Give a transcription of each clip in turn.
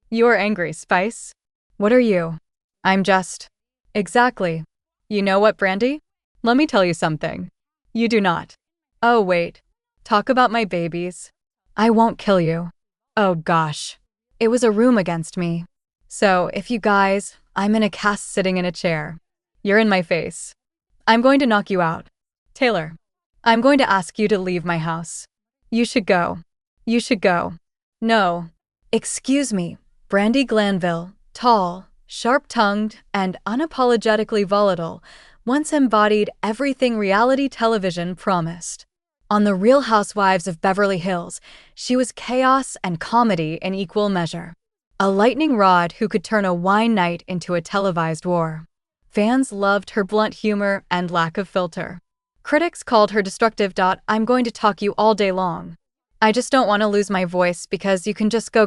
You're angry, Spice. What are you? I'm just. Exactly. You know what, Brandi? Let me tell you something. You do not. Oh, wait. Talk about my babies. I won't kill you. Oh, gosh. It was a room against me. So, if you guys, I'm in a cast sitting in a chair. You're in my face. I'm going to knock you out. Taylor, I'm going to ask you to leave my house. You should go. You should go. No. Excuse me, Brandi Glanville, tall, sharp-tongued, and unapologetically volatile, once embodied everything reality television promised. On The Real Housewives of Beverly Hills, she was chaos and comedy in equal measure. A lightning rod who could turn a wine night into a televised war. Fans loved her blunt humor and lack of filter. Critics called her destructive. I'm going to talk you all day long. I just don't want to lose my voice because you can just go.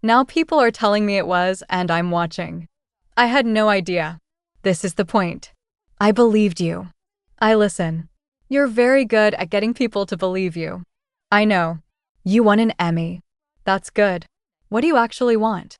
Now people are telling me it was, and I'm watching. I had no idea. This is the point. I believed you. I listen. You're very good at getting people to believe you. I know. You won an Emmy. That's good. What do you actually want?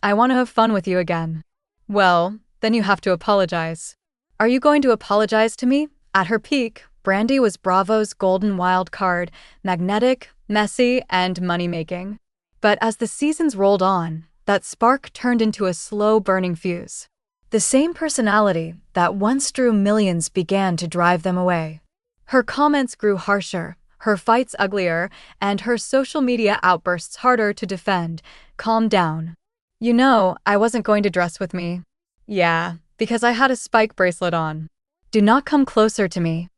I want to have fun with you again. Well, then you have to apologize. Are you going to apologize to me? At her peak, Brandi was Bravo's golden wild card, magnetic, messy, and money-making. But as the seasons rolled on, that spark turned into a slow-burning fuse. The same personality that once drew millions began to drive them away. Her comments grew harsher, her fights uglier, and her social media outbursts harder to defend. Calm down. You know, I wasn't going to dress with me. Yeah, because I had a spike bracelet on. Do not come closer to me.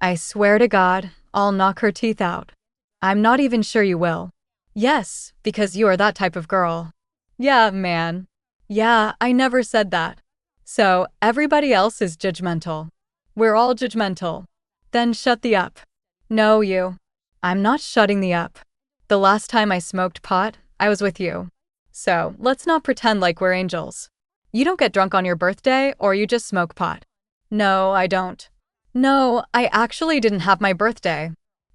I swear to God, I'll knock her teeth out. I'm not even sure you will. Yes, because you are that type of girl. Yeah, man. Yeah, I never said that. So, everybody else is judgmental. We're all judgmental. Then shut the up. No, you. I'm not shutting the up. The last time I smoked pot, I was with you. So, let's not pretend like we're angels. You don't get drunk on your birthday, or you just smoke pot. No, I don't. No, I actually didn't have my birthday.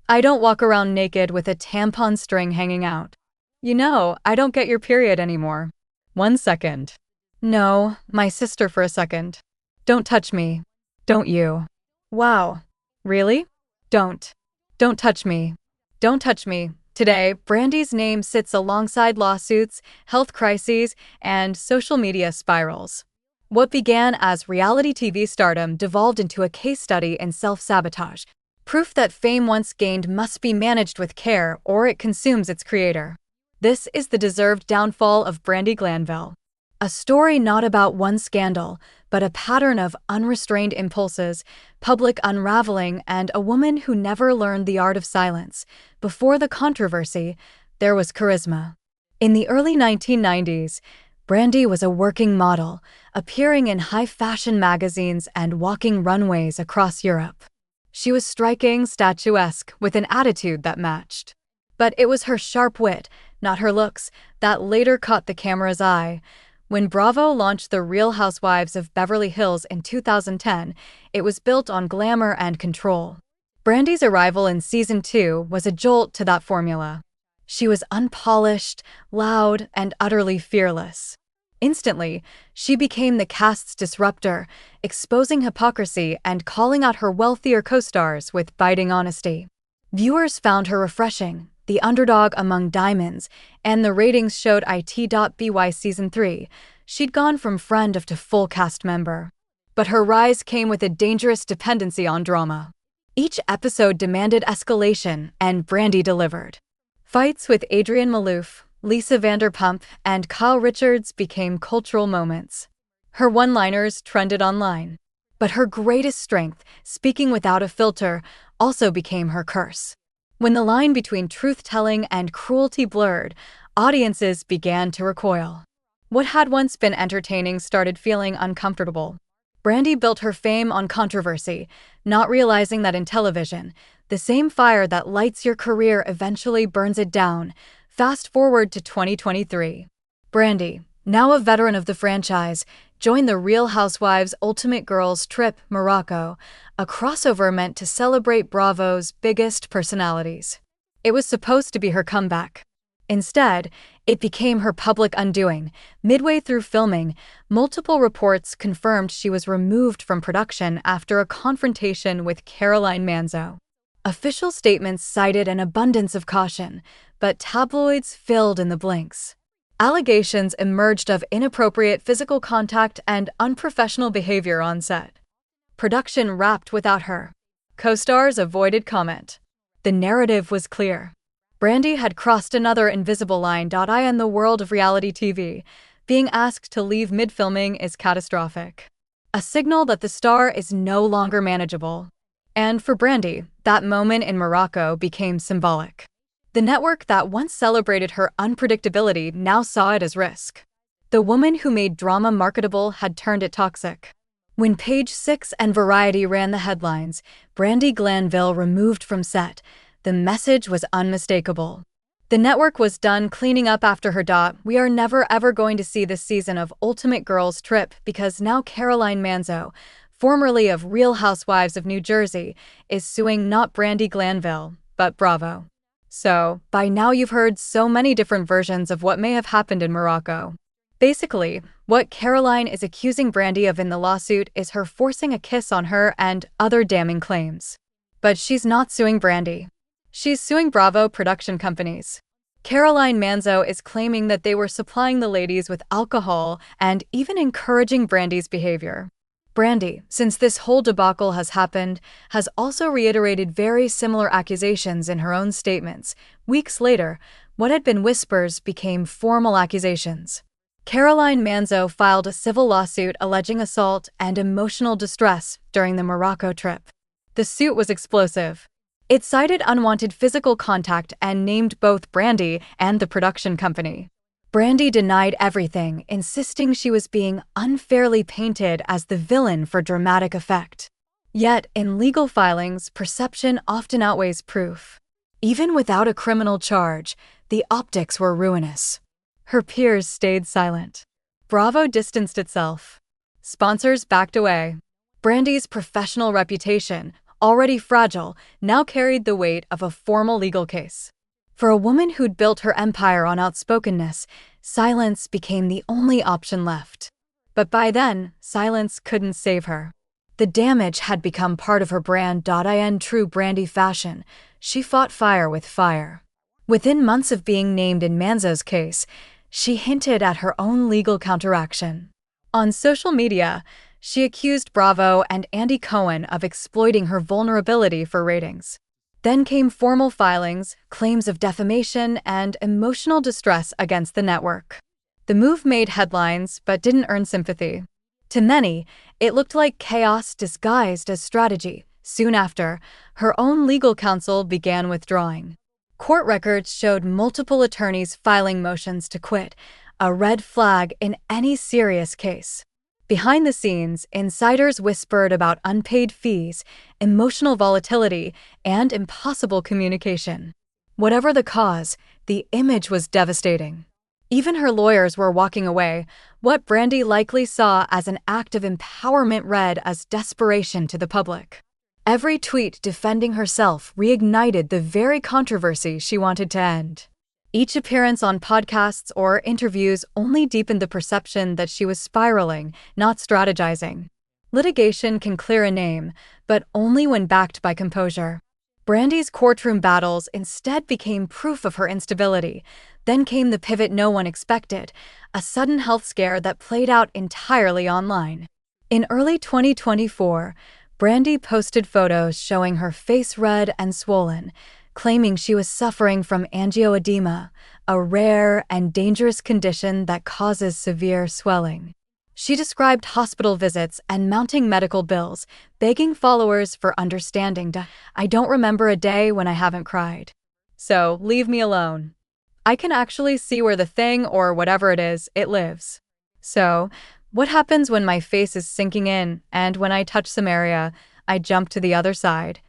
I don't walk around naked with a tampon string hanging out. You know, I don't get your period anymore. 1 second. No, my sister for a second. Don't touch me. Don't you. Wow. Really? Don't. Don't touch me. Don't touch me. Today, Brandi's name sits alongside lawsuits, health crises, and social media spirals. What began as reality TV stardom devolved into a case study in self-sabotage, proof that fame once gained must be managed with care or it consumes its creator. This is the deserved downfall of Brandi Glanville. A story not about one scandal, but a pattern of unrestrained impulses, public unraveling, and a woman who never learned the art of silence. Before the controversy, there was charisma. In the early 1990s, Brandi was a working model, appearing in high-fashion magazines and walking runways across Europe. She was striking, statuesque, with an attitude that matched. But it was her sharp wit, not her looks, that later caught the camera's eye. When Bravo launched The Real Housewives of Beverly Hills in 2010, it was built on glamour and control. Brandi's arrival in Season 2 was a jolt to that formula. She was unpolished, loud, and utterly fearless. Instantly, she became the cast's disruptor, exposing hypocrisy and calling out her wealthier co-stars with biting honesty. Viewers found her refreshing, the underdog among diamonds, and the ratings showed it.by Season 3. She'd gone from friend to full cast member. But her rise came with a dangerous dependency on drama. Each episode demanded escalation, and Brandi delivered. Fights with Adrienne Maloof, Lisa Vanderpump, and Kyle Richards became cultural moments. Her one-liners trended online. But her greatest strength, speaking without a filter, also became her curse. When the line between truth-telling and cruelty blurred, audiences began to recoil. What had once been entertaining started feeling uncomfortable. Brandi built her fame on controversy, not realizing that in television, the same fire that lights your career eventually burns it down. Fast forward to 2023. Brandi, now a veteran of the franchise, joined The Real Housewives' Ultimate Girls Trip, Morocco, a crossover meant to celebrate Bravo's biggest personalities. It was supposed to be her comeback. Instead, It became her public undoing. Midway through filming, multiple reports confirmed she was removed from production after a confrontation with Caroline Manzo. Official statements cited an abundance of caution, but tabloids filled in the blanks. Allegations emerged of inappropriate physical contact and unprofessional behavior on set. Production wrapped without her. Co-stars avoided comment. The narrative was clear. Brandi had crossed another invisible line. In the world of reality TV, being asked to leave mid-filming is catastrophic. A signal that the star is no longer manageable. And for Brandi, that moment in Morocco became symbolic. The network that once celebrated her unpredictability now saw it as risk. The woman who made drama marketable had turned it toxic. When Page Six and Variety ran the headlines, Brandi Glanville removed from set, the message was unmistakable. The network was done cleaning up after her. We are never ever going to see this season of Ultimate Girls Trip because now Caroline Manzo, formerly of Real Housewives of New Jersey, is suing not Brandi Glanville, but Bravo. So, by now you've heard so many different versions of what may have happened in Morocco. Basically, what Caroline is accusing Brandi of in the lawsuit is her forcing a kiss on her and other damning claims. But she's not suing Brandi. She's suing Bravo production companies. Caroline Manzo is claiming that they were supplying the ladies with alcohol and even encouraging Brandi's behavior. Brandi, since this whole debacle has happened, has also reiterated very similar accusations in her own statements. Weeks later, what had been whispers became formal accusations. Caroline Manzo filed a civil lawsuit alleging assault and emotional distress during the Morocco trip. The suit was explosive. It cited unwanted physical contact and named both Brandi and the production company. Brandi denied everything, insisting she was being unfairly painted as the villain for dramatic effect. Yet, in legal filings, perception often outweighs proof. Even without a criminal charge, the optics were ruinous. Her peers stayed silent. Bravo distanced itself. Sponsors backed away. Brandi's professional reputation, already fragile, now carried the weight of a formal legal case. For a woman who'd built her empire on outspokenness, silence became the only option left. But by then, silence couldn't save her. The damage had become part of her brand. In true Brandi fashion, she fought fire with fire. Within months of being named in Manzo's case, she hinted at her own legal counteraction. On social media, she accused Bravo and Andy Cohen of exploiting her vulnerability for ratings. Then came formal filings, claims of defamation, and emotional distress against the network. The move made headlines but didn't earn sympathy. To many, it looked like chaos disguised as strategy. Soon after, her own legal counsel began withdrawing. Court records showed multiple attorneys filing motions to quit, a red flag in any serious case. Behind the scenes, insiders whispered about unpaid fees, emotional volatility, and impossible communication. Whatever the cause, the image was devastating. Even her lawyers were walking away. What Brandi likely saw as an act of empowerment read as desperation to the public. Every tweet defending herself reignited the very controversy she wanted to end. Each appearance on podcasts or interviews only deepened the perception that she was spiraling, not strategizing. Litigation can clear a name, but only when backed by composure. Brandi's courtroom battles instead became proof of her instability. Then came the pivot no one expected, a sudden health scare that played out entirely online. In early 2024, Brandi posted photos showing her face red and swollen, claiming she was suffering from angioedema, a rare and dangerous condition that causes severe swelling. She described hospital visits and mounting medical bills, begging followers for understanding. I don't remember a day when I haven't cried. So, leave me alone. I can actually see where the thing or whatever it is, it lives. So, what happens when my face is sinking in and when I touch some area, I jump to the other side?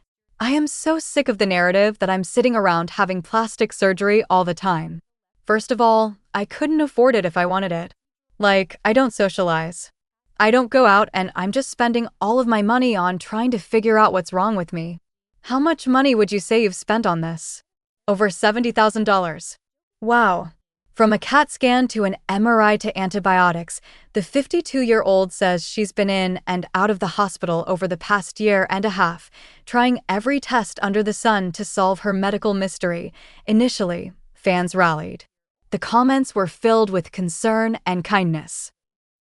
I am so sick of the narrative that I'm sitting around having plastic surgery all the time. First of all, I couldn't afford it if I wanted it. Like, I don't socialize. I don't go out and I'm just spending all of my money on trying to figure out what's wrong with me. How much money would you say you've spent on this? Over $70,000. Wow. From a CAT scan to an MRI to antibiotics, the 52-year-old says she's been in and out of the hospital over the past year and a half, trying every test under the sun to solve her medical mystery. Initially, fans rallied. The comments were filled with concern and kindness.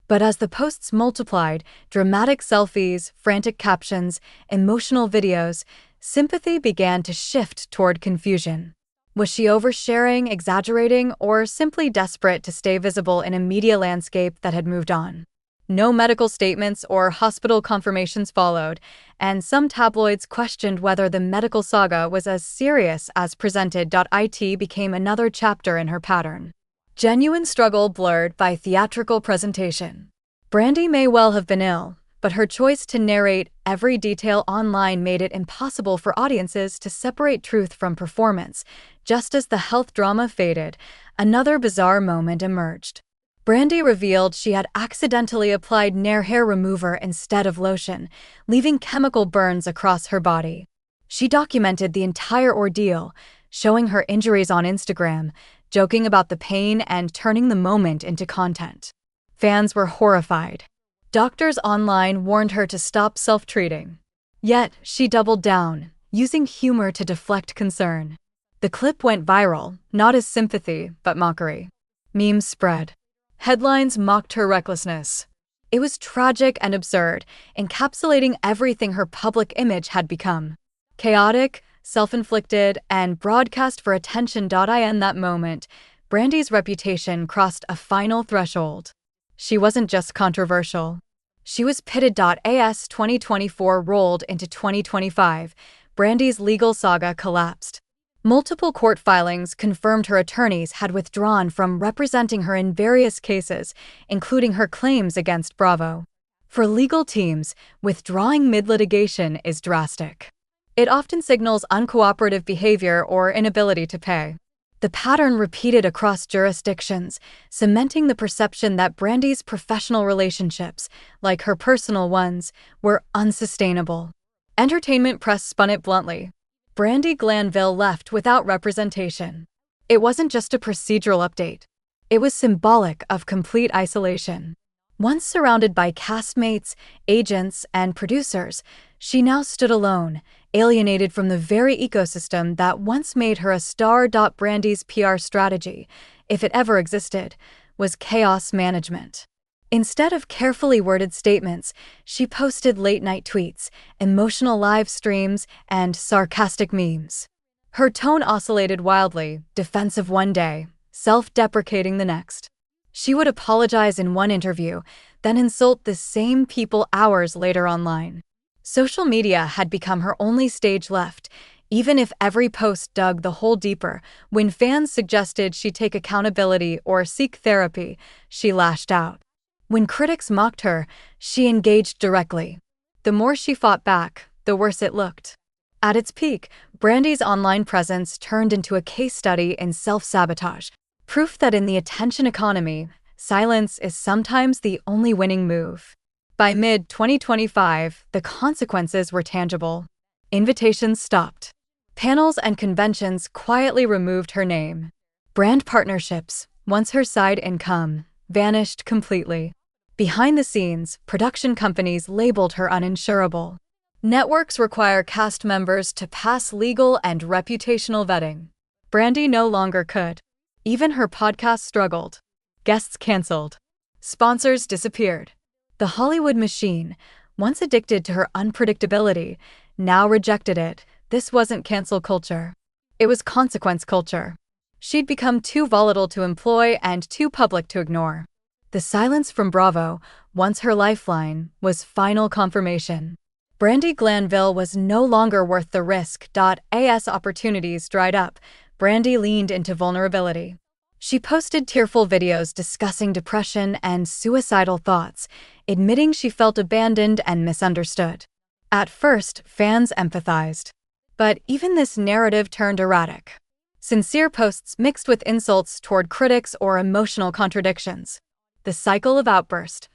But as the posts multiplied, dramatic selfies, frantic captions, emotional videos, sympathy began to shift toward confusion. Was she oversharing, exaggerating, or simply desperate to stay visible in a media landscape that had moved on? No medical statements or hospital confirmations followed, and some tabloids questioned whether the medical saga was as serious as presented. It became another chapter in her pattern. Genuine struggle blurred by theatrical presentation. Brandi may well have been ill, but her choice to narrate every detail online made it impossible for audiences to separate truth from performance. Just as the health drama faded, another bizarre moment emerged. Brandi revealed she had accidentally applied Nair hair remover instead of lotion, leaving chemical burns across her body. She documented the entire ordeal, showing her injuries on Instagram, joking about the pain and turning the moment into content. Fans were horrified. Doctors online warned her to stop self-treating. Yet, she doubled down, using humor to deflect concern. The clip went viral, not as sympathy, but mockery. Memes spread. Headlines mocked her recklessness. It was tragic and absurd, encapsulating everything her public image had become. Chaotic, self-inflicted, and broadcast for attention. In that moment, Brandi's reputation crossed a final threshold. She wasn't just controversial. She was pitted. As 2024 rolled into 2025, Brandi's legal saga collapsed. Multiple court filings confirmed her attorneys had withdrawn from representing her in various cases, including her claims against Bravo. For legal teams, withdrawing mid-litigation is drastic. It often signals uncooperative behavior or inability to pay. The pattern repeated across jurisdictions, cementing the perception that Brandi's professional relationships, like her personal ones, were unsustainable. Entertainment press spun it bluntly. Brandi Glanville left without representation. It wasn't just a procedural update. It was symbolic of complete isolation. Once surrounded by castmates, agents, and producers, she now stood alone, alienated from the very ecosystem that once made her a star. Brandi's PR strategy, if it ever existed, was chaos management. Instead of carefully worded statements, she posted late-night tweets, emotional live streams, and sarcastic memes. Her tone oscillated wildly, defensive one day, self-deprecating the next. She would apologize in one interview, then insult the same people hours later online. Social media had become her only stage left, even if every post dug the hole deeper. When fans suggested she take accountability or seek therapy, she lashed out. When critics mocked her, she engaged directly. The more she fought back, the worse it looked. At its peak, Brandi's online presence turned into a case study in self-sabotage, proof that in the attention economy, silence is sometimes the only winning move. By mid-2025, the consequences were tangible. Invitations stopped. Panels and conventions quietly removed her name. Brand partnerships, once her side income, vanished completely. Behind the scenes, production companies labeled her uninsurable. Networks require cast members to pass legal and reputational vetting. Brandi no longer could. Even her podcast struggled. Guests canceled. Sponsors disappeared. The Hollywood machine, once addicted to her unpredictability, now rejected it. This wasn't cancel culture. It was consequence culture. She'd become too volatile to employ and too public to ignore. The silence from Bravo, once her lifeline, was final confirmation. Brandi Glanville was no longer worth the risk. As opportunities dried up, Brandi leaned into vulnerability. She posted tearful videos discussing depression and suicidal thoughts, admitting she felt abandoned and misunderstood. At first, fans empathized. But even this narrative turned erratic. Sincere posts mixed with insults toward critics or emotional contradictions. The cycle of outburst.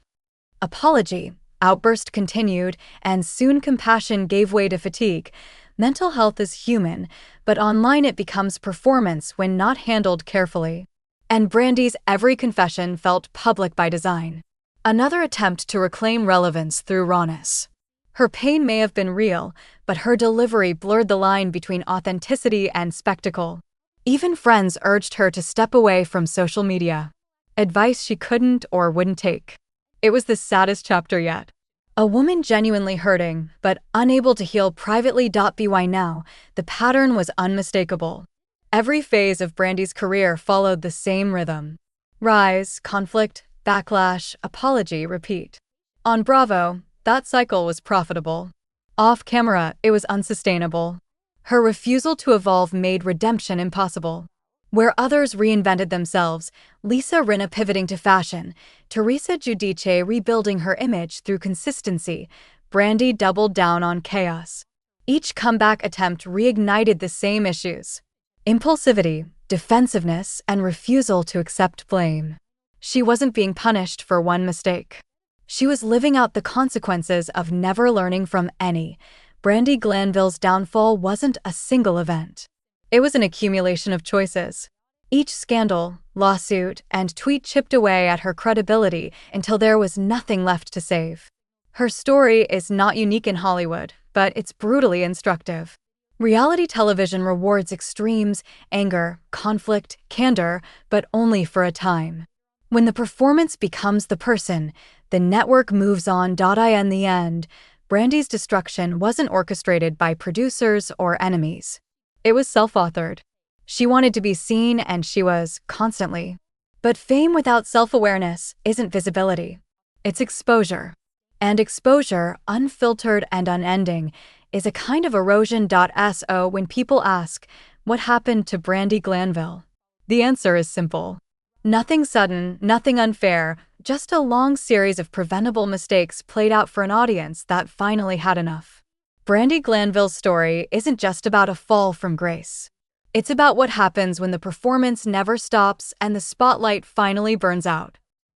Apology, outburst continued, and soon compassion gave way to fatigue. Mental health is human, but online it becomes performance when not handled carefully. And Brandi's every confession felt public by design. Another attempt to reclaim relevance through rawness. Her pain may have been real, but her delivery blurred the line between authenticity and spectacle. Even friends urged her to step away from social media. Advice she couldn't or wouldn't take. It was the saddest chapter yet. A woman genuinely hurting, but unable to heal privately. By now, the pattern was unmistakable. Every phase of Brandi's career followed the same rhythm. Rise, conflict, backlash, apology, repeat. On Bravo, that cycle was profitable. Off camera, it was unsustainable. Her refusal to evolve made redemption impossible. Where others reinvented themselves, Lisa Rinna pivoting to fashion, Teresa Giudice rebuilding her image through consistency, Brandi doubled down on chaos. Each comeback attempt reignited the same issues: impulsivity, defensiveness, and refusal to accept blame. She wasn't being punished for one mistake. She was living out the consequences of never learning from any. Brandi Glanville's downfall wasn't a single event. It was an accumulation of choices. Each scandal, lawsuit, and tweet chipped away at her credibility until there was nothing left to save. Her story is not unique in Hollywood, but it's brutally instructive. Reality television rewards extremes, anger, conflict, candor, but only for a time. When the performance becomes the person, the network moves on. In the end, Brandi's destruction wasn't orchestrated by producers or enemies. It was self-authored. She wanted to be seen, and she was, constantly. But fame without self-awareness isn't visibility. It's exposure. And exposure, unfiltered and unending, is a kind of erosion. So when people ask, what happened to Brandi Glanville? The answer is simple. Nothing sudden, nothing unfair, just a long series of preventable mistakes played out for an audience that finally had enough. Brandi Glanville's story isn't just about a fall from grace. It's about what happens when the performance never stops and the spotlight finally burns out.